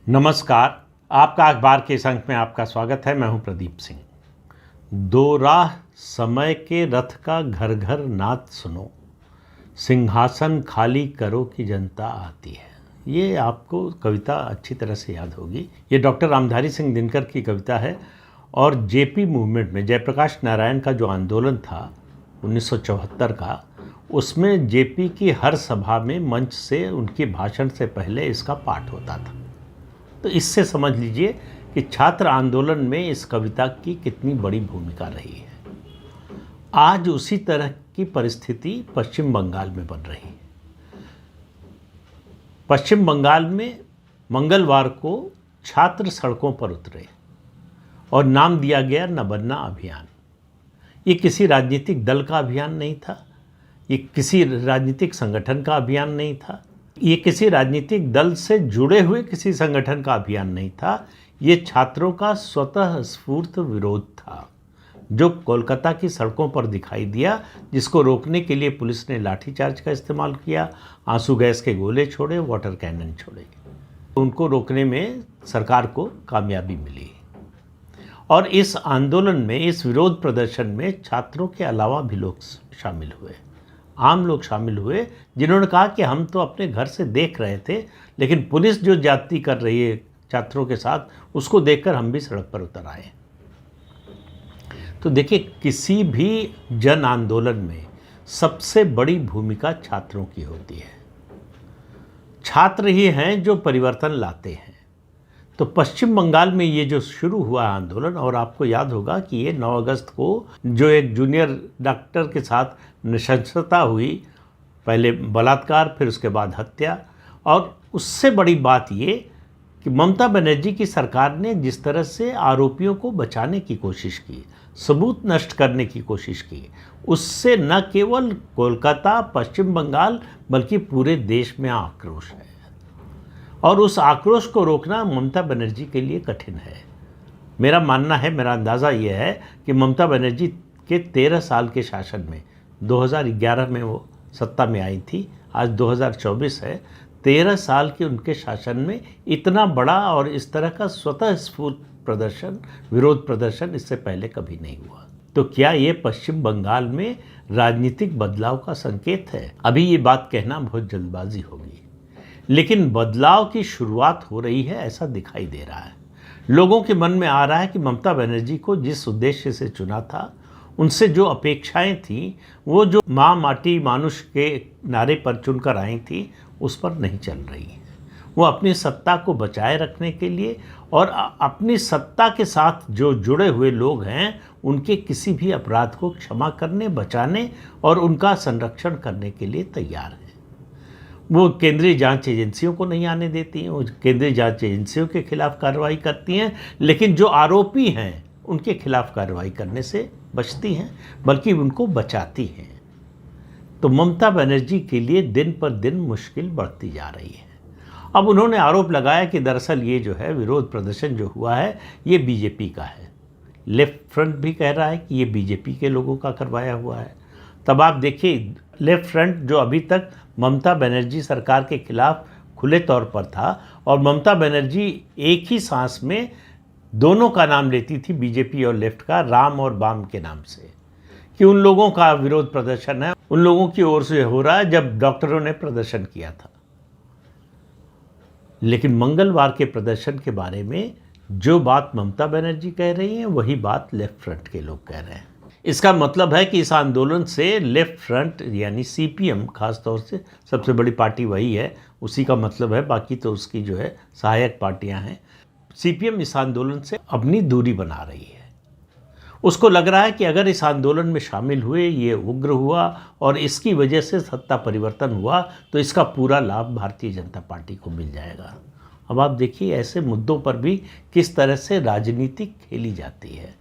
नमस्कार। आपका अखबार के इस अंक में आपका स्वागत है। मैं हूं प्रदीप सिंह। दो राह समय के रथ का घर घर नाद सुनो, सिंहासन खाली करो कि जनता आती है। ये आपको कविता अच्छी तरह से याद होगी। ये डॉक्टर रामधारी सिंह दिनकर की कविता है और जेपी मूवमेंट में जयप्रकाश नारायण का जो आंदोलन था 1974 का, उसमें जेपी की हर सभा में मंच से उनके भाषण से पहले इसका पाठ होता था। तो इससे समझ लीजिए कि छात्र आंदोलन में इस कविता की कितनी बड़ी भूमिका रही है। आज उसी तरह की परिस्थिति पश्चिम बंगाल में बन रही है। पश्चिम बंगाल में मंगलवार को छात्र सड़कों पर उतरे और नाम दिया गया न बनना अभियान। ये किसी राजनीतिक दल का अभियान नहीं था, ये किसी राजनीतिक संगठन का अभियान नहीं था, ये किसी राजनीतिक दल से जुड़े हुए किसी संगठन का अभियान नहीं था। ये छात्रों का स्वतः स्फूर्त विरोध था जो कोलकाता की सड़कों पर दिखाई दिया, जिसको रोकने के लिए पुलिस ने लाठीचार्ज का इस्तेमाल किया, आंसू गैस के गोले छोड़े, वाटर कैनन छोड़े। उनको रोकने में सरकार को कामयाबी मिली और इस आंदोलन में, इस विरोध प्रदर्शन में छात्रों के अलावा भी लोग शामिल हुए, आम लोग शामिल हुए, जिन्होंने कहा कि हम तो अपने घर से देख रहे थे, लेकिन पुलिस जो ज्यादती कर रही है छात्रों के साथ, उसको देखकर हम भी सड़क पर उतर आए। तो देखिए, किसी भी जन आंदोलन में सबसे बड़ी भूमिका छात्रों की होती है। छात्र ही हैं जो परिवर्तन लाते हैं। तो पश्चिम बंगाल में ये जो शुरू हुआ आंदोलन, और आपको याद होगा कि ये 9 अगस्त को जो एक जूनियर डॉक्टर के साथ नृशंसता हुई, पहले बलात्कार फिर उसके बाद हत्या, और उससे बड़ी बात ये कि ममता बनर्जी की सरकार ने जिस तरह से आरोपियों को बचाने की कोशिश की, सबूत नष्ट करने की कोशिश की, उससे न केवल कोलकाता, पश्चिम बंगाल, बल्कि पूरे देश में आक्रोश है। और उस आक्रोश को रोकना ममता बनर्जी के लिए कठिन है। मेरा मानना है, मेरा अंदाज़ा ये है कि ममता बनर्जी के 13 साल के शासन में, 2011 में वो सत्ता में आई थी, आज 2024 है, 13 साल के उनके शासन में इतना बड़ा और इस तरह का स्वतः स्फूर्त प्रदर्शन, विरोध प्रदर्शन इससे पहले कभी नहीं हुआ। तो क्या ये पश्चिम बंगाल में राजनीतिक बदलाव का संकेत है? अभी ये बात कहना बहुत जल्दबाजी होगी, लेकिन बदलाव की शुरुआत हो रही है, ऐसा दिखाई दे रहा है। लोगों के मन में आ रहा है कि ममता बनर्जी को जिस उद्देश्य से चुना था, उनसे जो अपेक्षाएं थीं, वो जो माँ माटी मानुष के नारे पर चुनकर आई थी, उस पर नहीं चल रही है। वो अपनी सत्ता को बचाए रखने के लिए और अपनी सत्ता के साथ जो जुड़े हुए लोग हैं, उनके किसी भी अपराध को क्षमा करने, बचाने और उनका संरक्षण करने के लिए तैयार है। वो केंद्रीय जांच एजेंसियों को नहीं आने देती हैं, वो केंद्रीय जांच एजेंसियों के खिलाफ कार्रवाई करती हैं, लेकिन जो आरोपी हैं उनके खिलाफ कार्रवाई करने से बचती हैं, बल्कि उनको बचाती हैं। तो ममता बनर्जी के लिए दिन पर दिन मुश्किल बढ़ती जा रही है। अब उन्होंने आरोप लगाया कि दरअसल ये जो है विरोध प्रदर्शन जो हुआ है, ये बीजेपी का है। लेफ्ट फ्रंट भी कह रहा है कि ये बीजेपी के लोगों का करवाया हुआ है। तब आप देखिए, लेफ्ट फ्रंट जो अभी तक ममता बनर्जी सरकार के खिलाफ खुले तौर पर था, और ममता बनर्जी एक ही सांस में दोनों का नाम लेती थी, बीजेपी और लेफ्ट का, राम और बाम के नाम से, कि उन लोगों का विरोध प्रदर्शन है, उन लोगों की ओर से हो रहा है जब डॉक्टरों ने प्रदर्शन किया था। लेकिन मंगलवार के प्रदर्शन के बारे में जो बात ममता बनर्जी कह रही हैं, वही बात लेफ्ट फ्रंट के लोग कह रहे हैं। इसका मतलब है कि इस आंदोलन से लेफ्ट फ्रंट यानी सीपीएम, खास तौर से सबसे बड़ी पार्टी वही है, उसी का मतलब है, बाकी तो उसकी जो है सहायक पार्टियां हैं। सीपीएम इस आंदोलन से अपनी दूरी बना रही है। उसको लग रहा है कि अगर इस आंदोलन में शामिल हुए, ये उग्र हुआ और इसकी वजह से सत्ता परिवर्तन हुआ, तो इसका पूरा लाभ भारतीय जनता पार्टी को मिल जाएगा। अब आप देखिए, ऐसे मुद्दों पर भी किस तरह से राजनीति खेली जाती है,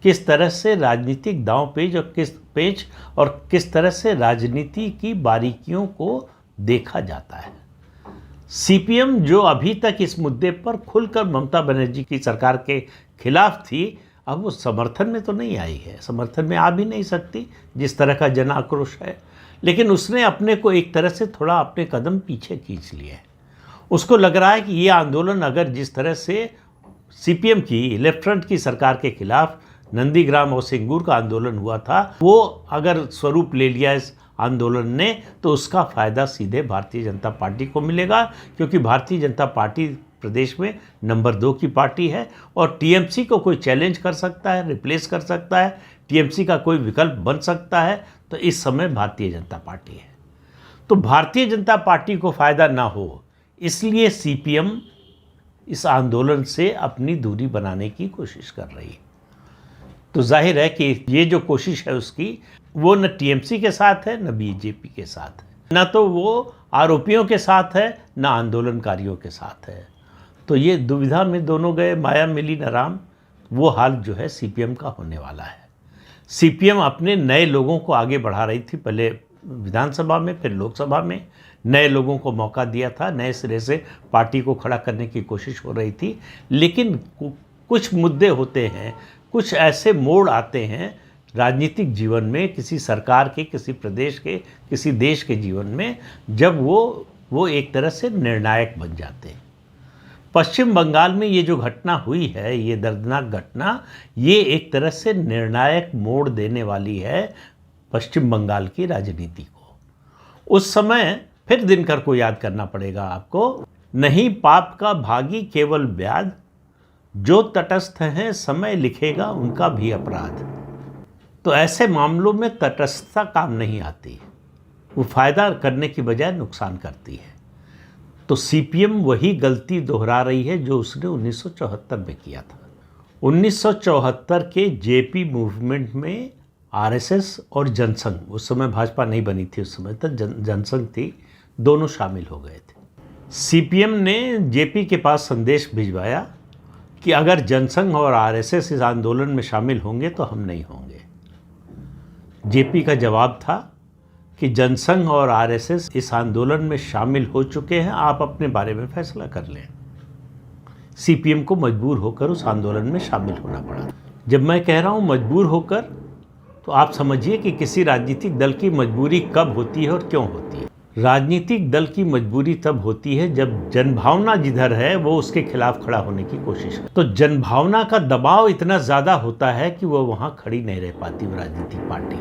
किस तरह से राजनीतिक दांव पेच और किस तरह से राजनीति की बारीकियों को देखा जाता है। सीपीएम जो अभी तक इस मुद्दे पर खुलकर ममता बनर्जी की सरकार के खिलाफ थी, अब वो समर्थन में तो नहीं आई है, समर्थन में आ भी नहीं सकती जिस तरह का जन आक्रोश है, लेकिन उसने अपने को एक तरह से थोड़ा अपने कदम पीछे खींच लिए। उसको लग रहा है कि ये आंदोलन अगर जिस तरह से सीपीएम की लेफ्ट फ्रंट की सरकार के खिलाफ नंदीग्राम और सिंगूर का आंदोलन हुआ था, वो अगर स्वरूप ले लिया इस आंदोलन ने, तो उसका फ़ायदा सीधे भारतीय जनता पार्टी को मिलेगा, क्योंकि भारतीय जनता पार्टी प्रदेश में नंबर 2 की पार्टी है और टीएमसी को कोई चैलेंज कर सकता है, रिप्लेस कर सकता है, टीएमसी का कोई विकल्प बन सकता है, तो इस समय भारतीय जनता पार्टी है। तो भारतीय जनता पार्टी को फ़ायदा ना हो, इसलिए सीपीएम इस आंदोलन से अपनी दूरी बनाने की कोशिश कर रही है। तो जाहिर है कि ये जो कोशिश है उसकी, वो न टीएमसी के साथ है, न बीजेपी के साथ है, न तो वो आरोपियों के साथ है, न आंदोलनकारियों के साथ है। तो ये दुविधा में दोनों गए, माया मिली न राम, वो हाल जो है सीपीएम का होने वाला है। सीपीएम अपने नए लोगों को आगे बढ़ा रही थी, पहले विधानसभा में, फिर लोकसभा में नए लोगों को मौका दिया था, नए सिरे से पार्टी को खड़ा करने की कोशिश हो रही थी। लेकिन कुछ मुद्दे होते हैं, कुछ ऐसे मोड़ आते हैं राजनीतिक जीवन में, किसी सरकार के, किसी प्रदेश के, किसी देश के जीवन में, जब वो एक तरह से निर्णायक बन जाते हैं। पश्चिम बंगाल में ये जो घटना हुई है, ये दर्दनाक घटना, ये एक तरह से निर्णायक मोड़ देने वाली है पश्चिम बंगाल की राजनीति को। उस समय फिर दिनकर को याद करना पड़ेगा आपको, नहीं पाप का भागी केवल व्याध, जो तटस्थ हैं समय लिखेगा उनका भी अपराध। तो ऐसे मामलों में तटस्थता काम नहीं आती, वो फायदा करने की बजाय नुकसान करती है। तो सीपीएम वही गलती दोहरा रही है जो उसने 1974 में किया था। 1974 के जेपी मूवमेंट में आरएसएस और जनसंघ, उस समय भाजपा नहीं बनी थी, उस समय तक जनसंघ थी, दोनों शामिल हो गए थे। सीपीएम ने जेपी के पास संदेश भिजवाया कि अगर जनसंघ और आरएसएस इस आंदोलन में शामिल होंगे तो हम नहीं होंगे। जेपी का जवाब था कि जनसंघ और आरएसएस इस आंदोलन में शामिल हो चुके हैं, आप अपने बारे में फैसला कर लें। सीपीएम को मजबूर होकर उस आंदोलन में शामिल होना पड़ा। जब मैं कह रहा हूं मजबूर होकर, तो आप समझिए कि किसी राजनीतिक दल की मजबूरी कब होती है और क्यों होती है। राजनीतिक दल की मजबूरी तब होती है जब जनभावना जिधर है वो उसके खिलाफ खड़ा होने की कोशिश है। तो जनभावना का दबाव इतना ज़्यादा होता है कि वो वहाँ खड़ी नहीं रह पाती वो राजनीतिक पार्टी,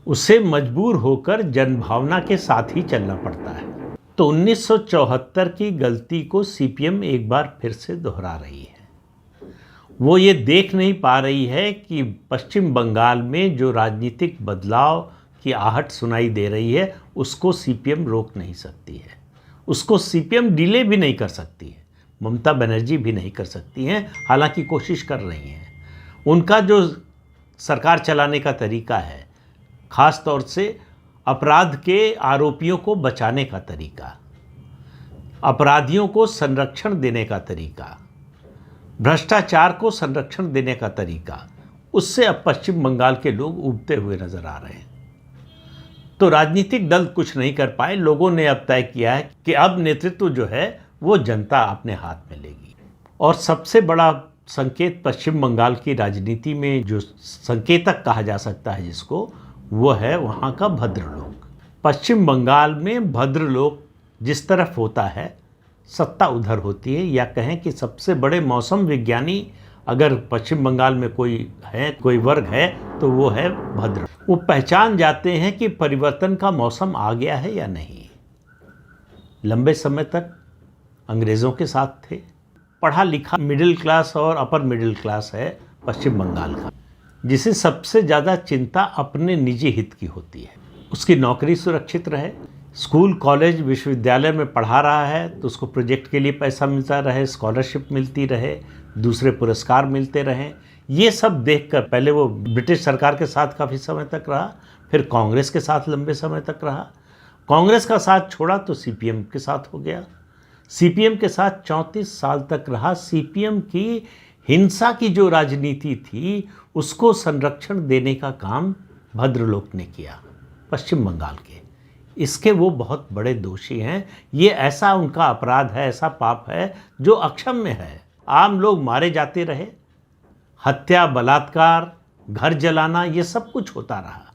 उसे मजबूर होकर जनभावना के साथ ही चलना पड़ता है। तो 1974 की गलती को सीपीएम एक बार फिर से दोहरा रही है। वो ये देख नहीं पा रही है कि पश्चिम बंगाल में जो राजनीतिक बदलाव की आहट सुनाई दे रही है, उसको सीपीएम रोक नहीं सकती है, उसको सीपीएम डिले भी नहीं कर सकती है, ममता बनर्जी भी नहीं कर सकती हैं, हालांकि कोशिश कर रही हैं। उनका जो सरकार चलाने का तरीका है, ख़ास तौर से अपराध के आरोपियों को बचाने का तरीका, अपराधियों को संरक्षण देने का तरीका, भ्रष्टाचार को संरक्षण देने का तरीका, उससे अब पश्चिम बंगाल के लोग उबते हुए नजर आ रहे हैं। तो राजनीतिक दल कुछ नहीं कर पाए, लोगों ने अब तय किया है कि अब नेतृत्व जो है वो जनता अपने हाथ में लेगी। और सबसे बड़ा संकेत पश्चिम बंगाल की राजनीति में जो संकेतक कहा जा सकता है जिसको, वो है वहाँ का भद्रलोक। पश्चिम बंगाल में भद्रलोक जिस तरफ होता है, सत्ता उधर होती है, या कहें कि सबसे बड़े मौसम विज्ञानी अगर पश्चिम बंगाल में कोई है, कोई वर्ग है, तो वो है भद्र। वो पहचान जाते हैं कि परिवर्तन का मौसम आ गया है या नहीं। लंबे समय तक अंग्रेज़ों के साथ थे, पढ़ा लिखा मिडिल क्लास और अपर मिडिल क्लास है पश्चिम बंगाल का, जिसे सबसे ज़्यादा चिंता अपने निजी हित की होती है। उसकी नौकरी सुरक्षित रहे, स्कूल कॉलेज विश्वविद्यालय में पढ़ा रहा है तो उसको प्रोजेक्ट के लिए पैसा मिलता रहे, स्कॉलरशिप मिलती रहे, दूसरे पुरस्कार मिलते रहें। ये सब देखकर पहले वो ब्रिटिश सरकार के साथ काफ़ी समय तक रहा, फिर कांग्रेस के साथ लंबे समय तक रहा, कांग्रेस का साथ छोड़ा तो सीपीएम के साथ हो गया, सीपीएम के साथ 34 साल तक रहा। सीपीएम की हिंसा की जो राजनीति थी उसको संरक्षण देने का काम भद्रलोक ने किया पश्चिम बंगाल के। इसके वो बहुत बड़े दोषी हैं। ये ऐसा उनका अपराध है, ऐसा पाप है जो अक्षम्य है। आम लोग मारे जाते रहे, हत्या, बलात्कार, घर जलाना, ये सब कुछ होता रहा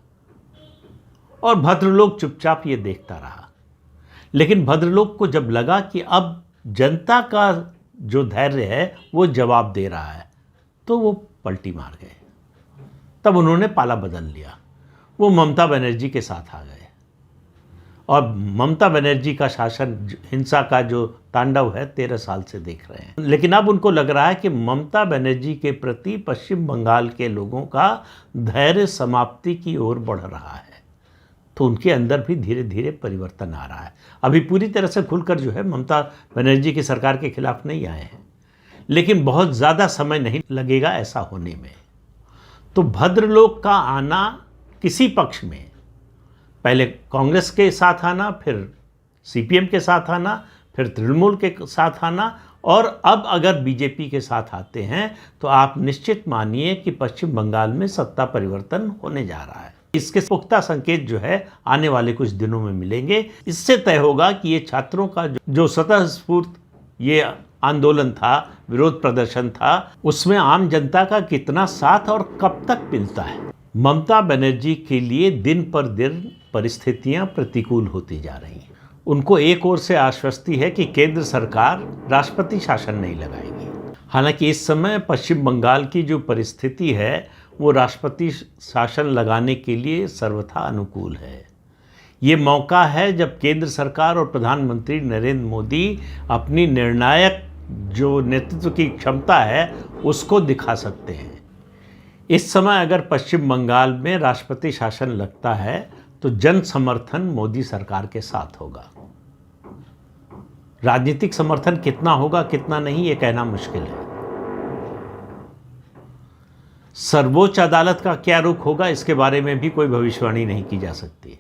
और भद्रलोक चुपचाप ये देखता रहा। लेकिन भद्रलोक को जब लगा कि अब जनता का जो धैर्य है वो जवाब दे रहा है, तो वो पलटी मार गए। तब उन्होंने पाला बदल लिया, वो ममता बनर्जी के साथ आ गए और ममता बनर्जी का शासन, हिंसा का जो तांडव है 13 साल से देख रहे हैं। लेकिन अब उनको लग रहा है कि ममता बनर्जी के प्रति पश्चिम बंगाल के लोगों का धैर्य समाप्ति की ओर बढ़ रहा है, तो उनके अंदर भी धीरे धीरे परिवर्तन आ रहा है। अभी पूरी तरह से खुलकर जो है ममता बनर्जी की सरकार के खिलाफ नहीं आए हैं, लेकिन बहुत ज़्यादा समय नहीं लगेगा ऐसा होने में। तो भद्रलोक का आना किसी पक्ष में, पहले कांग्रेस के साथ आना, फिर सीपीएम के साथ आना, फिर तृणमूल के साथ आना, और अब अगर बीजेपी के साथ आते हैं तो आप निश्चित मानिए कि पश्चिम बंगाल में सत्ता परिवर्तन होने जा रहा है। इसके पुख्ता संकेत जो है आने वाले कुछ दिनों में मिलेंगे। इससे तय होगा कि ये छात्रों का जो स्वतःस्फूर्त ये आंदोलन था, विरोध प्रदर्शन था, उसमें आम जनता का कितना साथ और कब तक मिलता है। ममता बनर्जी के लिए दिन पर दिन परिस्थितियां प्रतिकूल होती जा रही हैं। उनको एक ओर से आश्वस्ति है कि केंद्र सरकार राष्ट्रपति शासन नहीं लगाएगी। हालांकि इस समय पश्चिम बंगाल की जो परिस्थिति है वो राष्ट्रपति शासन लगाने के लिए सर्वथा अनुकूल है। ये मौका है जब केंद्र सरकार और प्रधानमंत्री नरेंद्र मोदी अपनी निर्णायक जो नेतृत्व की क्षमता है उसको दिखा सकते हैं। इस समय अगर पश्चिम बंगाल में राष्ट्रपति शासन लगता है तो जन समर्थन मोदी सरकार के साथ होगा। राजनीतिक समर्थन कितना होगा कितना नहीं ये कहना मुश्किल है। सर्वोच्च अदालत का क्या रुख होगा इसके बारे में भी कोई भविष्यवाणी नहीं की जा सकती।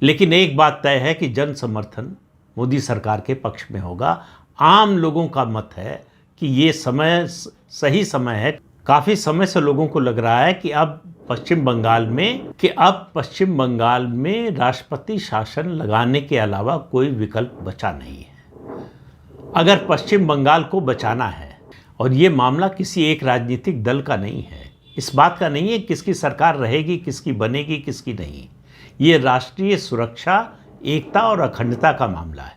लेकिन एक बात तय है कि जन समर्थन मोदी सरकार के पक्ष में होगा। आम लोगों का मत है कि ये समय सही समय है। काफ़ी समय से लोगों को लग रहा है कि अब पश्चिम बंगाल में राष्ट्रपति शासन लगाने के अलावा कोई विकल्प बचा नहीं है। अगर पश्चिम बंगाल को बचाना है, और ये मामला किसी एक राजनीतिक दल का नहीं है, इस बात का नहीं है किसकी सरकार रहेगी, किसकी बनेगी, किसकी नहीं, ये राष्ट्रीय सुरक्षा, एकता और अखंडता का मामला है।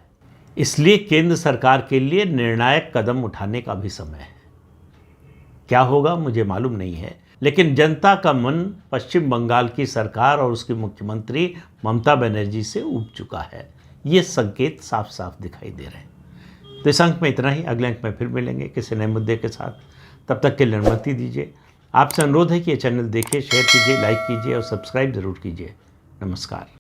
इसलिए केंद्र सरकार के लिए निर्णायक कदम उठाने का भी समय है। क्या होगा मुझे मालूम नहीं है, लेकिन जनता का मन पश्चिम बंगाल की सरकार और उसकी मुख्यमंत्री ममता बनर्जी से ऊब चुका है। ये संकेत साफ साफ दिखाई दे रहे हैं। तो इस अंक में इतना ही। अगले अंक में फिर मिलेंगे किसी नए मुद्दे के साथ। तब तक के लिए अनुमति दीजिए। आपसे अनुरोध है कि ये चैनल देखिए, शेयर कीजिए, लाइक कीजिए और सब्सक्राइब ज़रूर कीजिए। नमस्कार।